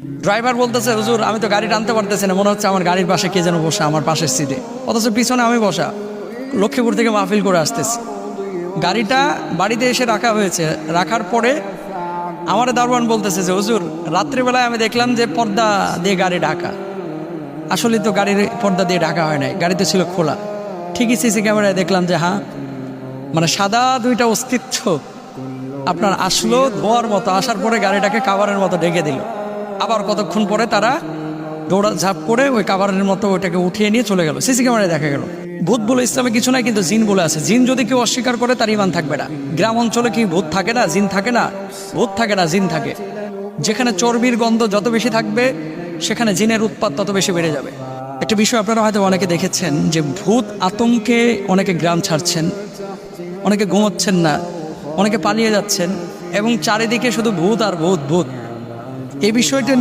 Driver বলতেছে, হুজুর আমি তো গাড়ি টানতে পারতেছি না, মনে হচ্ছে আমার গাড়ির পাশে কে যেন বসা, আমার পাশের সিটে, অথচ পিছনে আমি বসা, লক্ষ্মীপুর থেকে মাহফিল করে আসতেছি। গাড়িটা বাড়িতে এসে রাখা হয়েছে, রাখার পরে আমার দারোয়ান বলতেছে যে হুজুর রাত্রিবেলায় আমি দেখলাম যে পর্দা দিয়ে গাড়ি ঢাকা। আসলে তো গাড়ির পর্দা দিয়ে ঢাকা হয় নাই, গাড়িতে ছিল খোলা। ঠিকই সিসি ক্যামেরায় দেখলাম যে হ্যাঁ, মানে সাদা দুইটা অস্তিত্ব আপনার আসলো ধোয়ার মতো, আসার পরে গাড়িটাকে কাভারের মতো ঢেকে দিল। আবার কতক্ষণ পরে তারা দৌড়া ঝাঁপ করে ওই কাভারের মতো ওইটাকে উঠিয়ে নিয়ে চলে গেল। সিসি ক্যামেরায় দেখা গেল। ভূত বলে ইসলামে কিছু নাই, কিন্তু জিন বলে আছে। জিন যদি কেউ অস্বীকার করে তার ইমান থাকবে না। গ্রাম অঞ্চলে কি ভূত থাকে না, জিন থাকে না? ভূত থাকে না, জিন থাকে। যেখানে চর্বির গন্ধ যত বেশি থাকবে সেখানে জিনের উৎপাত তত বেশি বেড়ে যাবে। একটা বিষয় আপনারা হয়তো অনেকে দেখেছেন যে ভূত আতঙ্কে অনেকে গ্রাম ছাড়ছেন, অনেকে ঘুমোচ্ছেন না, অনেকে পালিয়ে যাচ্ছেন, এবং চারিদিকে শুধু ভূত আর ভূত ভূত। এই বিষয়টা